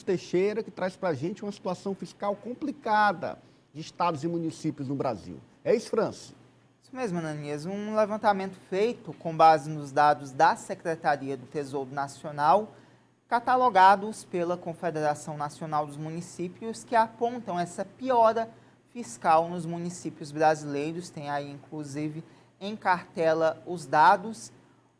Francis Teixeira, que traz para a gente uma situação fiscal complicada de estados e municípios no Brasil. É isso, Francis? Isso mesmo, Ananias. Um levantamento feito com base nos dados da Secretaria do Tesouro Nacional, catalogados pela Confederação Nacional dos Municípios, que apontam essa piora fiscal nos municípios brasileiros. Tem aí, inclusive, em cartela os dados.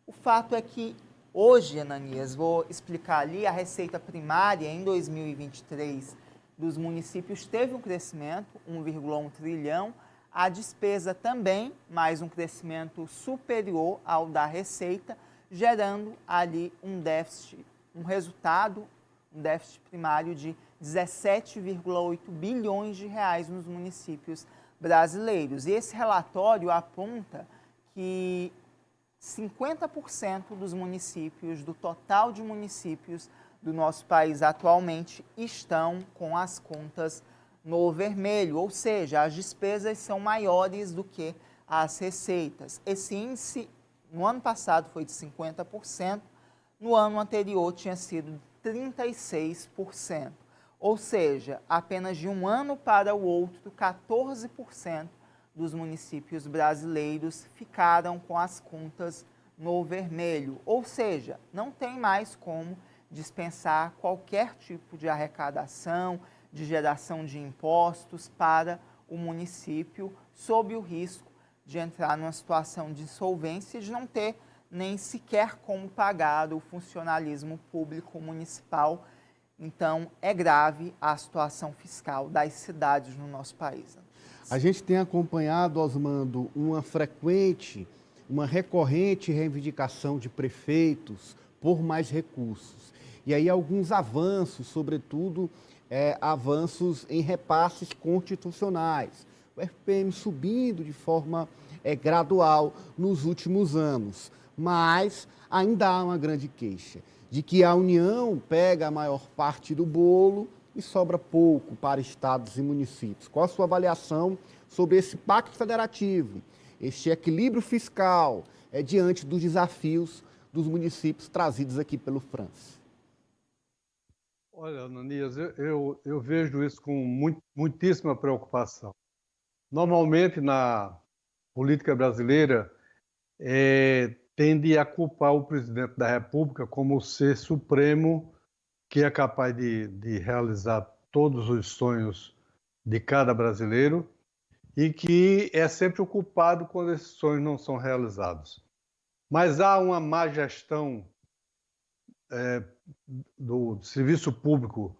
O fato é que hoje, Ananias, vou explicar ali, a receita primária em 2023 dos municípios teve um crescimento, 1,1 trilhão, a despesa também, mais um crescimento superior ao da receita, gerando ali um déficit, um déficit primário de 17,8 bilhões de reais nos municípios brasileiros. E esse relatório aponta que 50% dos municípios, do total de municípios do nosso país atualmente, estão com as contas no vermelho, ou seja, as despesas são maiores do que as receitas. Esse índice, no ano passado, foi de 50%, no ano anterior tinha sido 36%. Ou seja, apenas de um ano para o outro, 14% dos municípios brasileiros ficaram com as contas no vermelho. Ou seja, não tem mais como dispensar qualquer tipo de arrecadação, de geração de impostos para o município, sob o risco de entrar numa situação de insolvência e de não ter nem sequer como pagar o funcionalismo público municipal. Então, é grave a situação fiscal das cidades no nosso país. A gente tem acompanhado, Osmando, uma recorrente reivindicação de prefeitos por mais recursos. E aí alguns avanços, sobretudo avanços em repasses constitucionais. O RPM subindo de forma gradual nos últimos anos. Mas ainda há uma grande queixa de que a União pega a maior parte do bolo e sobra pouco para estados e municípios. Qual a sua avaliação sobre esse pacto federativo, este equilíbrio fiscal diante dos desafios dos municípios trazidos aqui pelo Francis? Olha, Ananias, eu vejo isso com muitíssima preocupação. Normalmente, na política brasileira, tende a culpar o presidente da República como o ser supremo que é capaz de realizar todos os sonhos de cada brasileiro e que é sempre o culpado quando esses sonhos não são realizados. Mas há uma má gestão do serviço público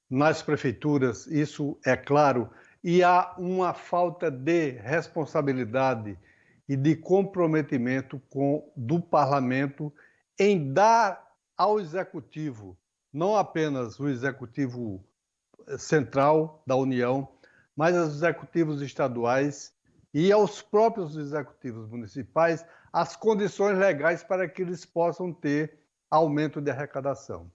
nas prefeituras, isso é claro, e há uma falta de responsabilidade e de comprometimento do parlamento em dar ao executivo, não apenas o executivo central da União, mas aos executivos estaduais e aos próprios executivos municipais as condições legais para que eles possam ter aumento de arrecadação.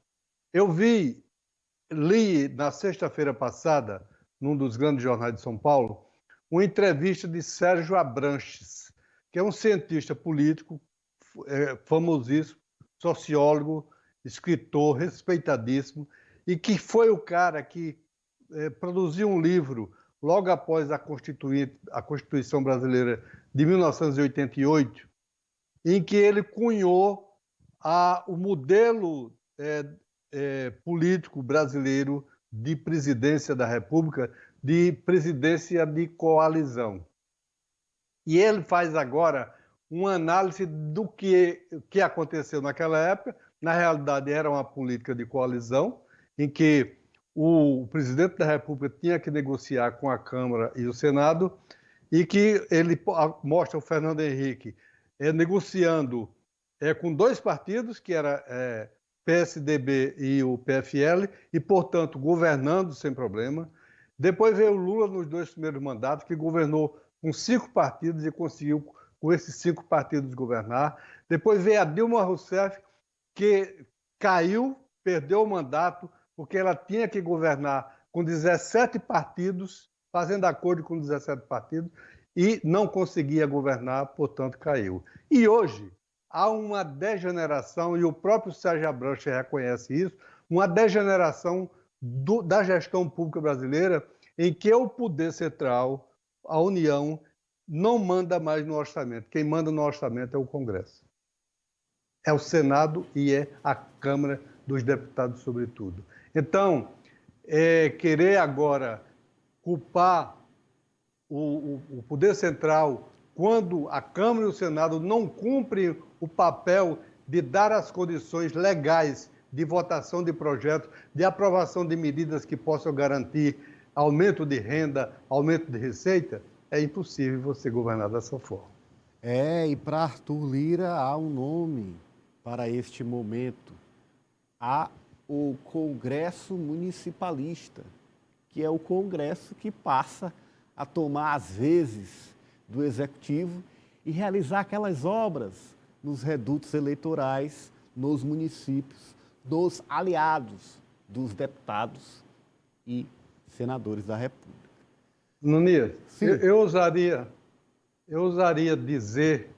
Eu li na sexta-feira passada, num dos grandes jornais de São Paulo, uma entrevista de Sérgio Abranches, que é um cientista político famosíssimo, sociólogo, escritor, respeitadíssimo, e que foi o cara que produziu um livro logo após a Constituição Brasileira de 1988, em que ele cunhou o modelo político brasileiro de presidência da República, de presidência de coalizão. E ele faz agora uma análise do que aconteceu naquela época. Na realidade, era uma política de coalizão, em que o presidente da República tinha que negociar com a Câmara e o Senado, e que ele mostra o Fernando Henrique negociando com dois partidos, que era PSDB e o PFL, e, portanto, governando sem problema. Depois veio o Lula nos dois primeiros mandatos, que governou com 5 partidos e conseguiu, com esses 5 partidos, governar. Depois veio a Dilma Rousseff, que caiu, perdeu o mandato, porque ela tinha que governar com 17 partidos, fazendo acordo com 17 partidos, e não conseguia governar, portanto, caiu. E hoje há uma degeneração, e o próprio Sérgio Abranches reconhece isso, uma degeneração da gestão pública brasileira em que o poder central, a União, não manda mais no orçamento. Quem manda no orçamento é o Congresso. É o Senado e é a Câmara dos Deputados, sobretudo. Então, querer agora culpar o poder central quando a Câmara e o Senado não cumprem o papel de dar as condições legais de votação de projetos, de aprovação de medidas que possam garantir aumento de renda, aumento de receita, é impossível você governar dessa forma. E para Arthur Lira há um nome para este momento. Há o Congresso Municipalista, que é o Congresso que passa a tomar as vezes do Executivo e realizar aquelas obras nos redutos eleitorais, nos municípios, dos aliados dos deputados e senadores da República. Nunias, eu ousaria dizer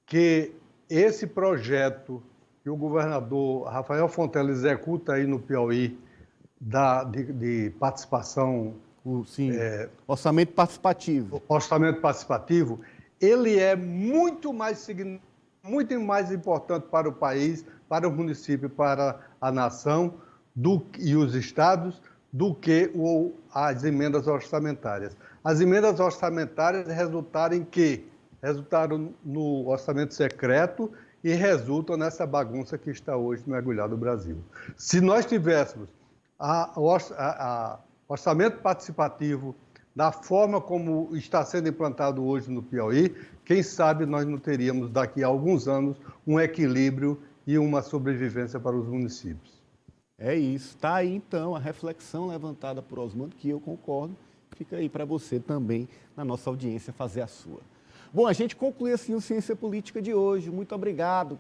que esse projeto que o governador Rafael Fontela executa aí no Piauí, de participação... Orçamento participativo. Orçamento participativo, ele é muito mais importante para o país, para o município, para a nação e os estados, do que as emendas orçamentárias. As emendas orçamentárias resultaram no orçamento secreto e resultam nessa bagunça que está hoje mergulhado o Brasil. Se nós tivéssemos orçamento participativo da forma como está sendo implantado hoje no Piauí, quem sabe nós não teríamos daqui a alguns anos um equilíbrio e uma sobrevivência para os municípios. É isso. Está aí, então, a reflexão levantada por Osmando, que eu concordo. Fica aí para você também, na nossa audiência, fazer a sua. Bom, a gente conclui assim o Ciência Política de hoje. Muito obrigado.